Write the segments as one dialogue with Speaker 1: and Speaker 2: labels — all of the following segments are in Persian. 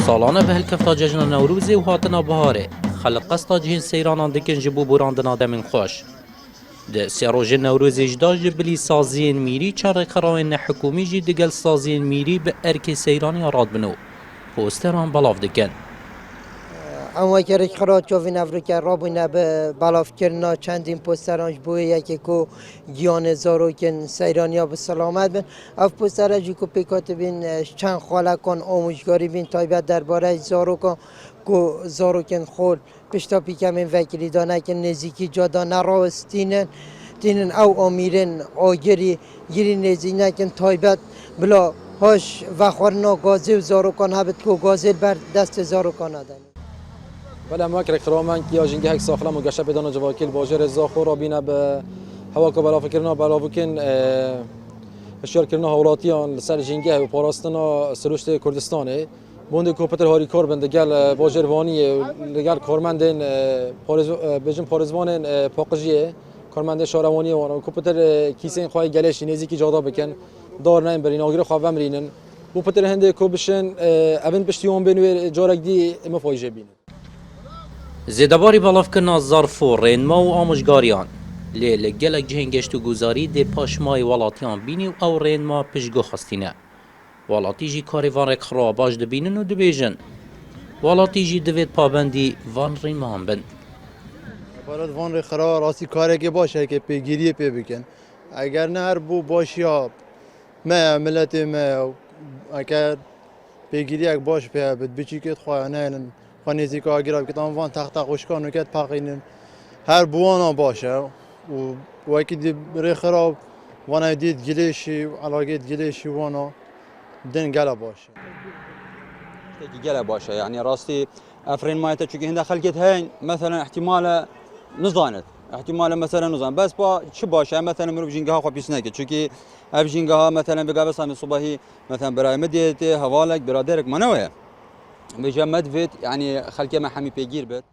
Speaker 1: سالانه به هلکفتا جشن نوروزی و هاتنا بهاره خلق قصدا جهین سیرانان دکن جبو براندنا دمین خوش ده سیروژ نوروزی جدا جبلی سازین میری چند رقراین حکومی جی دگل سازین میری به ارک سیرانی آراد بنو پوستران بلاف دکن
Speaker 2: اما که رخرات چوین افریقا رابطه به بالاف کردن چندین پوسترانش بوده یکی کو گیان زاروکن سیرانیا به سلامت بین اف پوسترانجی کو پیکات بین چند خاله کن آموزگاری بین تایبت درباره زاروکن کو زاروکن خود پشتا پیکمین وکیلی دانه که نزدیکی جادا نراستینن تینن او امیرن آگری گیری نزدیک کن تایبت بلا هاش وخورنا گازی و زاروکن هبت کو گازی بر دست زاروکن دادن
Speaker 3: بله ما کرد خرامان کی آجینگه هک ساخلا مگشه بدان جواکیل باجر زاخو را بینه به هوا کو بلا فکرنا بلا بکن اشار کردن هولاتیان سر جینگه و پاراستنا سروشت کردستانه بوند کوپتر هاری کار بنده گل باجر وانی لگل کارمندن پارز بجن پارزوان پاکجیه کارمند شهروانی وان کوپتر کیسه خواهی گلش نزدیکی جادا بکن دار نه برین آگیر خواب مرینن کوپتر هنده کو بشن ابن پشتیون بینو جارک دی مفایجه بین
Speaker 1: زیدباری بلاف کنا ظرف و رینما و آموزگاریان لیل گلک جهنگشت و گذاری ده پاشمای ولاتیان بینی و او رینما پشگو خستینه ولاتی جی کاری وان رک خرا باش دبینن و دبیجن ولاتی جی دوید پابندی وان رینما هم بن
Speaker 4: برات وان خرا راستی کاری که باشه که پیگیری پی بکن اگر نه هر بو باشیا ما ملت ما اگر پیگیری اگر باش پی بد بچی که خواه نه خانیزی که آگیرا بکتان وان تخت خوشکان و کت پاقینن هر بوانا باشه و وکی دی ری خراب وانا دید گلیشی علاقه گلیشی وانا دن گلا باشه
Speaker 5: گلا باشه يعني راستي افرين مايته چونكي هنده خلقت هين مثلا احتمال نزانت احتمال مثلا نزان بس با چه باشه مثلا مرو جينغها خو بيسنك چونكي اف جينغها مثلا بقى بس صباحي مثلا برای مديت حوالك برادرك منويه بجمد فيت يعني خلقه ما حمي بيگير بيت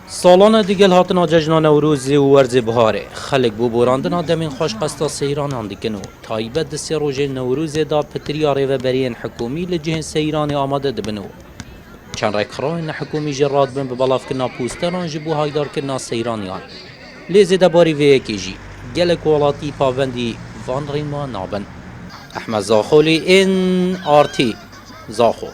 Speaker 1: سالانه دیگل هاتنا جشن نوروزی و ورز بهاره خلق بو براندنا دمین خوش قستا سیران اندکنو تایبت دستی روژه نوروزی دا پتریا ریوبرین حکومی لجهن سیران آماده دبنو چند رکراین حکومی جراد بن ببلاف کنا پوستران جبو هایدار کنا سیرانیان لیزی دباری وی اکی جی گلک والاتی پاوندی وان ریما نابن احمد زاخولی این آرتی زاخو